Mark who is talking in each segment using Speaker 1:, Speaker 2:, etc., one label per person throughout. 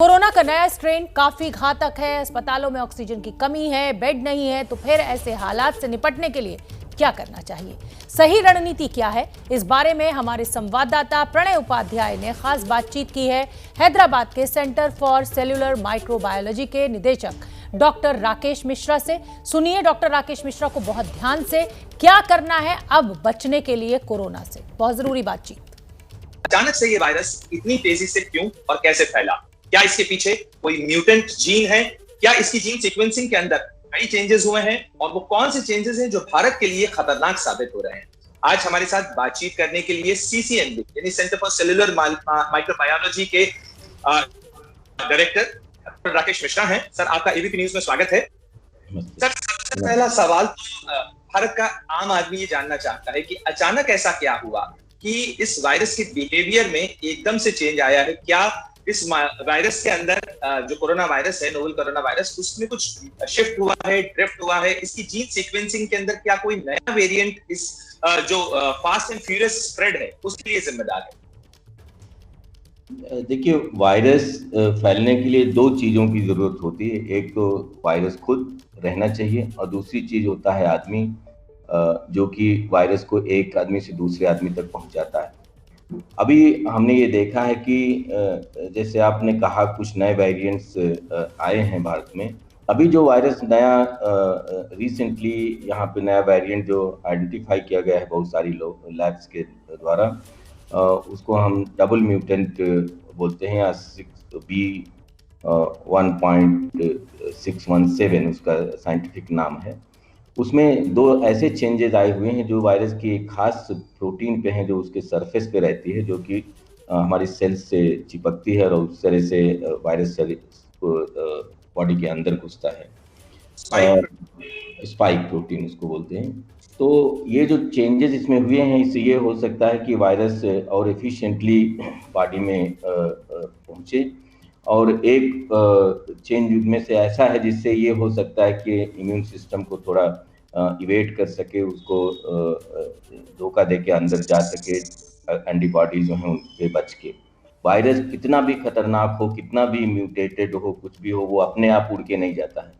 Speaker 1: Corona का नया strain काफी घातक है। अस्पतालों में ऑक्सीजन की कमी है, बेड नहीं है, तो फिर ऐसे हालात से निपटने के लिए क्या करना चाहिए? सही रणनीति क्या है? इस बारे में हमारे संवाददाता प्रणय उपाध्याय ने खास बातचीत की है हैदराबाद के सेंटर फॉर सेल्यूलर माइक्रोबायोलॉजी के निदेशक डॉक्टर राकेश मिश्रा से। सुनिए डॉक्टर राकेश मिश्रा को बहुत ध्यान से, क्या करना है अब बचने के लिए कोरोना से। बहुत जरूरी बातचीत।
Speaker 2: अचानक से ये वायरस इतनी तेजी से क्यों और कैसे फैला? क्या इसके पीछे कोई म्यूटेंट जीन है? क्या इसकी जीन सीक्वेंसिंग के अंदर कई चेंजेस हुए हैं? और वो कौन से चेंजेस हैं जो भारत के लिए खतरनाक साबित हो रहे हैं? आज हमारे साथ बातचीत करने के लिए सीसीएमबी यानी सेंटर फॉर सेल्यूलर माइक्रोबायोलॉजी के डायरेक्टर राकेश मिश्रा हैं। सर, आपका एबीपी न्यूज में स्वागत है। सर, सबसे पहला सवाल भारत का आम आदमी ये जानना चाहता है कि अचानक ऐसा क्या हुआ कि इस वायरस के बिहेवियर में एकदम से चेंज आया है? क्या इस वायरस के अंदर जो कोरोना वायरस है, नोवेल कोरोना वायरस, उसमें कुछ शिफ्ट हुआ है, ड्रिफ्ट हुआ है? इसकी जीन सीक्वेंसिंग के अंदर क्या कोई नया वेरिएंट इस जो फास्ट एंड फ्यूरियस स्प्रेड है उसके लिए जिम्मेदार है?
Speaker 3: देखिए, वायरस फैलने के लिए दो चीजों की जरूरत होती है। एक तो वायरस खुद रहना चाहिए और दूसरी चीज होता है आदमी, जो कि वायरस को एक आदमी से दूसरे आदमी तक पहुंचाता है। अभी हमने ये देखा है कि जैसे आपने कहा कुछ नए वेरिएंट्स आए हैं भारत में। अभी जो वायरस नया रिसेंटली यहाँ पे नया वेरिएंट जो आइडेंटिफाई किया गया है बहुत सारी लोग लैब्स के द्वारा, उसको हम डबल म्यूटेंट बोलते हैं या B1.617 उसका साइंटिफिक नाम है। उसमें दो ऐसे चेंजेस आए हुए हैं जो वायरस की एक खास प्रोटीन पे हैं जो उसके सरफेस पे रहती है, जो कि हमारी सेल्स से चिपकती है और उस तरह से वायरस बॉडी के अंदर घुसता है। स्पाइक प्रोटीन उसको बोलते हैं। तो ये जो चेंजेस इसमें हुए हैं, इससे ये हो सकता है कि वायरस और एफिशिएंटली बॉडी में पहुंचे। और एक चेंज में से ऐसा है जिससे ये हो सकता है कि इम्यून सिस्टम को थोड़ा इवेट कर सके, उसको धोखा दे के अंदर जा सके, एंटीबॉडी जो हैं उनसे बच के। वायरस कितना भी खतरनाक हो, कितना भी म्यूटेटेड हो, कुछ भी हो, वो अपने आप उड़ के नहीं जाता है।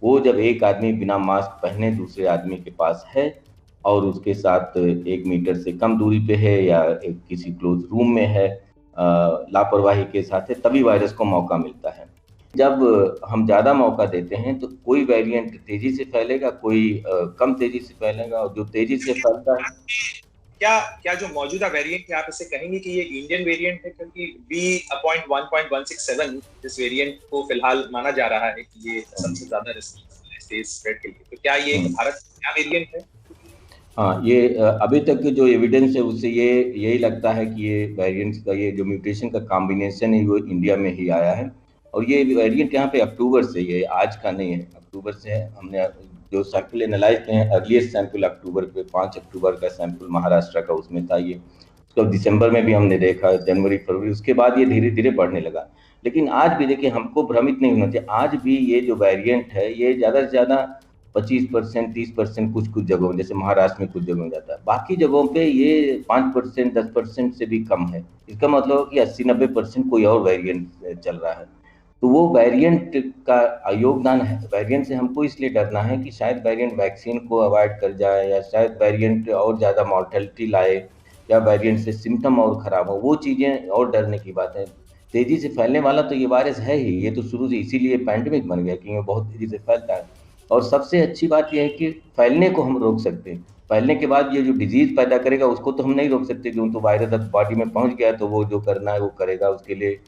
Speaker 3: वो जब एक आदमी बिना मास्क पहने दूसरे आदमी के पास है और उसके साथ 1 मीटर से कम दूरी पे है या किसी क्लोज रूम में है, लापरवाही के साथ है, तभी वायरस को मौका मिलता है। जब हम ज़्यादा मौका देते हैं तो कोई वेरिएंट तेजी से फैलेगा, कोई कम तेजी से फैलेगा। और जो तेजी से फैलता है,
Speaker 2: क्या जो मौजूदा वेरिएंट है, आप इसे कहेंगे कि ये इंडियन वेरिएंट है? क्योंकि B.1.167 इस वेरिएंट को फिलहाल माना जा रहा है कि ये सबसे ज्यादा रिस्की स्प्रेड के लिए। तो क्या ये भारत का वेरिएंट है?
Speaker 3: हाँ, ये अभी तक जो एविडेंस है उससे यही लगता है कि ये वेरिएंट्स का ये जो म्यूटेशन का कॉम्बिनेशन है वो इंडिया में ही आया है। और ये वेरिएंट यहाँ पे अक्टूबर से, ये आज का नहीं है, अक्टूबर से है। हमने जो सैंपल एनालाइज किए हैं, अर्लीस्ट सैंपल अक्टूबर पे 5 अक्टूबर का सैंपल महाराष्ट्र का उसमें था। ये उसको दिसंबर में भी हमने देखा, जनवरी फरवरी, उसके बाद ये धीरे धीरे बढ़ने लगा। लेकिन आज भी देखिए, हमको भ्रमित नहीं होना चाहिए। आज भी ये जो वेरिएंट है ये ज़्यादा से ज़्यादा 25%, 30% कुछ जगहों में, जैसे महाराष्ट्र में कुछ जगहों में जाता है, बाकी जगहों पे ये 5%, 10% से भी कम है। इसका मतलब कि 80-90% कोई और वेरिएंट चल रहा है। तो वो वेरिएंट का योगदान है। वेरिएंट से हमको इसलिए डरना है कि शायद वेरिएंट वैक्सीन को अवॉइड कर जाए, या शायद वेरिएंट और ज़्यादा मॉर्टेलिटी लाए, या वेरिएंट से सिम्टम और ख़राब हो। वो चीज़ें और डरने की बात है। तेज़ी से फैलने वाला तो ये वायरस है ही, ये तो शुरू से इसीलिए पैंडेमिक बन गया कि ये बहुत तेज़ी से फैलता है। और सबसे अच्छी बात यह है कि फैलने को हम रोक सकते हैं। फैलने के बाद ये जो डिजीज पैदा करेगा उसको तो हम नहीं रोक सकते, क्यों? तो वायरस बॉडी में पहुंच गया तो वो जो करना है वो करेगा। उसके लिए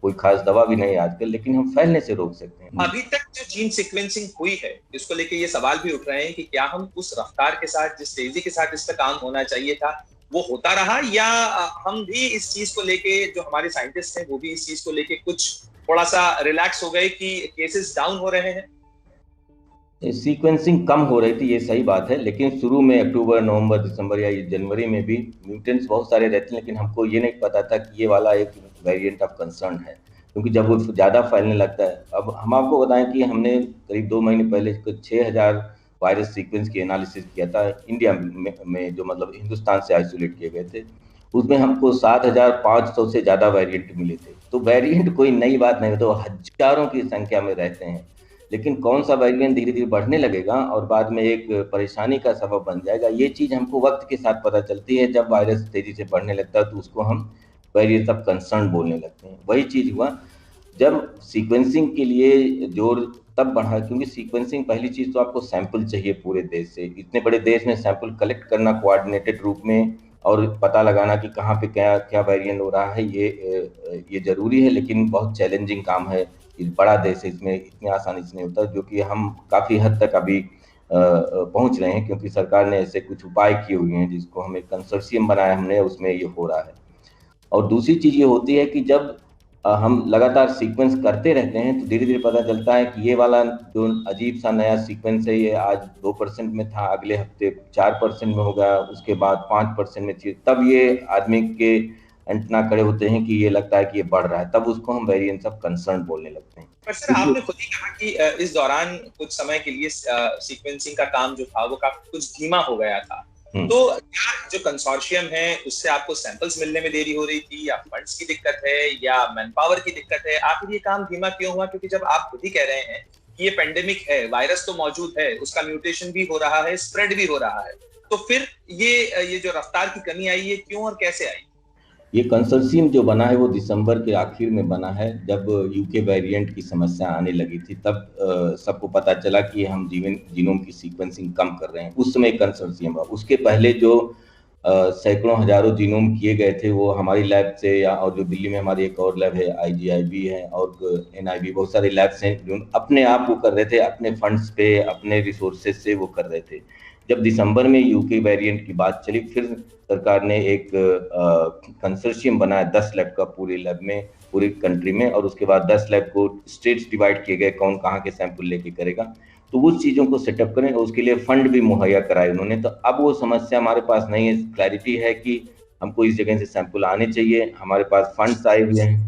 Speaker 3: कोई खास दवा भी नहीं आजकल, लेकिन हम फैलने से रोक सकते हैं।
Speaker 2: अभी तक जो जीन सीक्वेंसिंग हुई है, इसको लेके ये सवाल भी उठ रहे हैं कि क्या हम उस रफ्तार के साथ, जिस तेजी के साथ इस पर काम होना चाहिए था, वो होता रहा, या हम भी इस चीज को लेके, जो हमारे साइंटिस्ट हैं वो भी इस चीज को लेके कुछ थोड़ा सा रिलैक्स हो गए कि केसेस डाउन हो रहे हैं?
Speaker 3: सीक्वेंसिंग कम हो रही थी, ये सही बात है, लेकिन शुरू में अक्टूबर, नवंबर, दिसंबर या जनवरी में भी म्यूटेंट्स बहुत सारे रहते हैं। लेकिन हमको ये नहीं पता था कि ये वाला एक वेरिएंट ऑफ कंसर्न है, क्योंकि जब वो ज़्यादा फैलने लगता है। अब हम आपको बताएं कि हमने करीब 2 महीने पहले 6000 वायरस सीक्वेंस की एनालिसिस किया था इंडिया में, जो मतलब हिंदुस्तान से आइसोलेट किए गए थे। उसमें हमको 7,500 से ज़्यादा वेरिएंट मिले थे। तो वेरिएंट कोई नई बात नहीं, तो हजारों की संख्या में रहते हैं, लेकिन कौन सा वेरिएंट धीरे धीरे बढ़ने लगेगा और बाद में एक परेशानी का सबब बन जाएगा, ये चीज़ हमको वक्त के साथ पता चलती है। जब वायरस तेजी से बढ़ने लगता है तो उसको हम वेरिएंट ऑफ कंसर्न बोलने लगते हैं। वही चीज़ हुआ जब सीक्वेंसिंग के लिए जोर तब बढ़ा, क्योंकि सीक्वेंसिंग पहली चीज़ तो आपको सैंपल चाहिए पूरे देश से। इतने बड़े देश में सैंपल कलेक्ट करना कोऑर्डिनेटेड रूप में और पता लगाना कि कहाँ पे क्या क्या वेरिएंट हो रहा है, ये जरूरी है, लेकिन बहुत चैलेंजिंग काम है। बड़ा देश है, इसमें इतनी आसानी से नहीं होता, जो कि हम काफ़ी हद तक अभी पहुंच रहे हैं, क्योंकि सरकार ने ऐसे कुछ उपाय किए हुए हैं जिसको हम एक कंसोर्शियम बनाया हमने, उसमें ये हो रहा है। और दूसरी चीज़ ये होती है कि जब हम लगातार सीक्वेंस करते रहते हैं तो धीरे धीरे पता चलता है कि ये वाला जो अजीब सा नया सीक्वेंस है, ये आज 2% में था, अगले हफ्ते 4% में होगा, उसके बाद 5% में थी। तब ये आदमी के एंटना खड़े होते हैं कि ये लगता है कि ये बढ़ रहा है, तब उसको हम वेरिएंट्स ऑफ कंसर्न बोलने लगते हैं।
Speaker 2: पर सर, आपने खुद ही कहा कि इस दौरान कुछ समय के लिए सीक्वेंसिंग का काम जो था वो काफी कुछ धीमा हो गया था। तो क्या जो कंसोर्शियम है उससे आपको सैंपल्स मिलने में देरी हो रही थी, या फंड्स की दिक्कत है, या मैन पावर की दिक्कत है? आखिर ये काम धीमा क्यों हुआ? क्योंकि जब आप खुद ही कह रहे हैं कि ये पेंडेमिक है, वायरस तो मौजूद है, उसका म्यूटेशन भी हो रहा है, स्प्रेड भी हो रहा है, तो फिर ये जो रफ्तार की कमी आई है, क्यों और कैसे आई?
Speaker 3: ये कंसोर्शियम जो बना है वो दिसंबर के आखिर में बना है, जब यूके वेरिएंट की समस्या आने लगी थी। तब सबको पता चला कि हम जीनोम की सीक्वेंसिंग कम कर रहे हैं, उस समय कंसोर्शियम हुआ। उसके पहले जो सैकड़ों हजारों जीनोम किए गए थे वो हमारी लैब से, या और जो दिल्ली में हमारी एक और लैब है IGIB है, और NIB, बहुत सारे लैब्स हैं जो अपने आप वो कर रहे थे, अपने फंड्स पे, अपने रिसोर्सेज से वो कर रहे थे। जब दिसंबर में यूके वेरिएंट की बात चली, फिर सरकार ने एक कंसोर्शियम बनाया 10 लैब का पूरे लैब में, पूरी कंट्री में, और उसके बाद 10 लैब को स्टेट्स डिवाइड किए गए, कौन कहाँ के सैंपल लेके करेगा। तो उस चीज़ों को सेटअप करें और उसके लिए फंड भी मुहैया कराए उन्होंने। तो अब वो समस्या हमारे पास नहीं है, क्लैरिटी है कि हमको इस जगह से सैंपल आने चाहिए, हमारे पास फंड्स आए हुए हैं।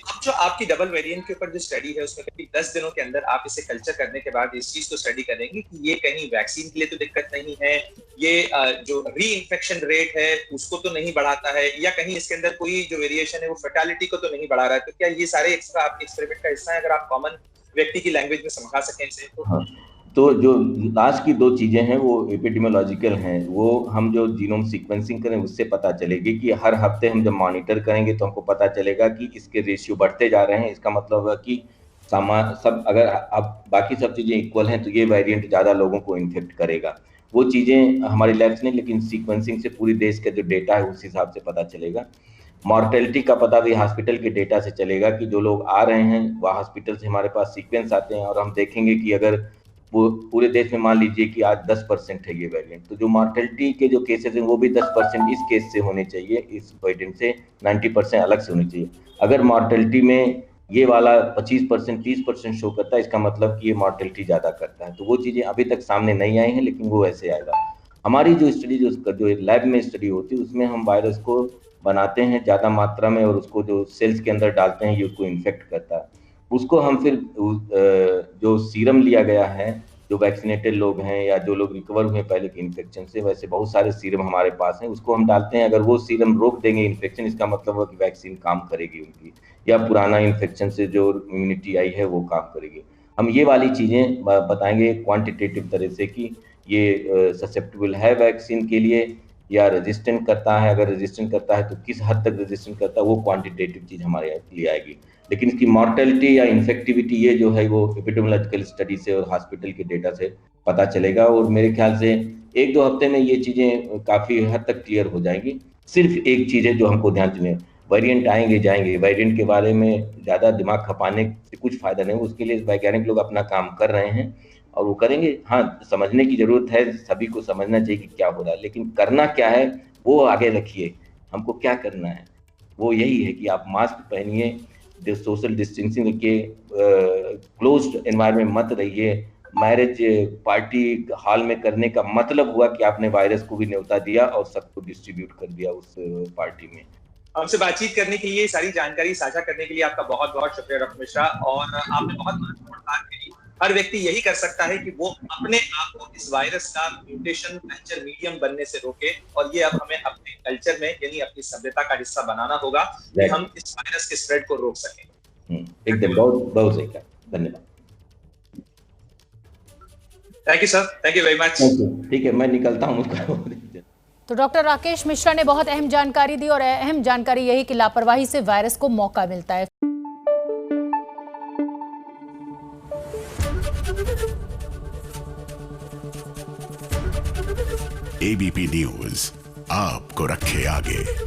Speaker 2: अब जो आपकी डबल वेरिएंट के ऊपर जो स्टडी है उसमें करीब 10 दिनों के अंदर आप इसे कल्चर करने के बाद इस चीज को स्टडी करेंगे कि ये कहीं वैक्सीन के लिए तो दिक्कत नहीं है, ये जो री इन्फेक्शन रेट है उसको तो नहीं बढ़ाता है, या कहीं इसके अंदर कोई जो वेरिएशन है वो फर्टिलिटी को तो नहीं बढ़ा रहा है। तो क्या ये सारे एक्स्ट्रा आपके एक्सपेरिमेंट का हिस्सा है? अगर आप कॉमन व्यक्ति की लैंग्वेज में समझा सकें इसे तो।
Speaker 3: हाँ, तो जो लास्ट की 2 चीजें हैं वो एपिडेमियोलॉजिकल हैं। वो हम जो जीनोम सीक्वेंसिंग करें उससे पता चलेगी कि हर हफ्ते हम जब मॉनिटर करेंगे तो हमको पता चलेगा कि इसके रेशियो बढ़ते जा रहे हैं। इसका मतलब है कि सब अगर अब बाकी सब चीजें इक्वल हैं तो ये वेरिएंट ज्यादा लोगों को इन्फेक्ट करेगा। वो चीजें हमारी लैब्स ने, लेकिन सीक्वेंसिंग से पूरी देश का जो डेटा है उस हिसाब से पता चलेगा। मॉर्टेलिटी का पता भी हॉस्पिटल के डेटा से चलेगा कि जो लोग आ रहे हैं वह हॉस्पिटल से हमारे पास सीक्वेंस आते हैं, और हम देखेंगे कि अगर पूरे देश में मान लीजिए कि आज 10% है ये वेरिएंट, तो जो मॉर्टेलिटी के जो केसेस हैं वो भी 10% इस केस से होने चाहिए, इस वेरिएंट से 90% अलग से होने चाहिए। अगर मॉर्टेलिटी में ये वाला 25% 30% शो करता है, इसका मतलब कि ये मॉर्टेलिटी ज़्यादा करता है। तो वो चीज़ें अभी तक सामने नहीं आई हैं, लेकिन वो ऐसे आएगा। हमारी जो स्टडी जो लैब में स्टडी होती है उसमें हम वायरस को बनाते हैं ज़्यादा मात्रा में, और उसको जो सेल्स के अंदर डालते हैं ये उसको इन्फेक्ट करता है। उसको हम फिर जो सीरम लिया गया है, जो वैक्सीनेटेड लोग हैं या जो लोग रिकवर हुए पहले के इन्फेक्शन से, वैसे बहुत सारे सीरम हमारे पास हैं, उसको हम डालते हैं। अगर वो सीरम रोक देंगे इन्फेक्शन, इसका मतलब है कि वैक्सीन काम करेगी उनकी, या पुराना इन्फेक्शन से जो इम्यूनिटी आई है वो काम करेगी। हम ये वाली चीज़ें बताएंगे क्वांटिटेटिव तरह से कि ये ससेप्टेबल है वैक्सीन के लिए या रेजिस्टेंट करता है। अगर रेजिस्टेंट करता है तो किस हद तक रेजिस्टेंट करता है, वो क्वांटिटेटिव चीज़ हमारे लिए आएगी। लेकिन इसकी मॉर्टेलिटी या इन्फेक्टिविटी ये जो है वो एपिडेमियोलॉजिकल स्टडी से और हॉस्पिटल के डेटा से पता चलेगा, और मेरे ख्याल से 1-2 हफ्ते में ये चीज़ें काफ़ी हद तक क्लियर हो जाएंगी। सिर्फ एक चीज़ है जो हमको ध्यान देना, वेरिएंट आएंगे जाएंगे, वेरिएंट के बारे में ज़्यादा दिमाग खपाने से कुछ फ़ायदा नहीं। उसके लिए वैज्ञानिक लोग अपना काम कर रहे हैं और वो करेंगे। हाँ, समझने की ज़रूरत है, सभी को समझना चाहिए कि क्या हो रहा है, लेकिन करना क्या है वो आगे रखिए। हमको क्या करना है वो यही है कि आप मास्क पहनिए, सोशल डिस्टेंसिंग रखिए, क्लोज्ड एनवायरनमेंट मत रहिए। मैरिज पार्टी हॉल में करने का मतलब हुआ कि आपने वायरस को भी न्योता दिया और सबको डिस्ट्रीब्यूट कर दिया उस पार्टी में।
Speaker 2: हमसे बातचीत करने के लिए, सारी जानकारी साझा करने के लिए आपका बहुत बहुत शुक्रिया डॉक्टर मिश्रा। और आपने बहुत महत्वपूर्ण बात कही हर व्यक्ति यही कर सकता है कि वो अपने आप को इस वायरस का म्यूटेशन कल्चर मीडियम बनने से रोके, और ये अब हमें अपने कल्चर में यानी अपनी सभ्यता का हिस्सा बनाना होगा कि हम इस वायरस के स्प्रेड को रोक सकें।
Speaker 3: एकदम बहुत बहुत सही कहा, धन्यवाद।
Speaker 2: Thank you sir, thank you very much.
Speaker 3: ठीक है, मैं निकलता हूँ।
Speaker 1: तो डॉक्टर राकेश मिश्रा ने बहुत अहम जानकारी दी, और अहम जानकारी यही कि लापरवाही से वायरस को मौका मिलता है।
Speaker 4: एबीपी न्यूज आपको रखे आगे।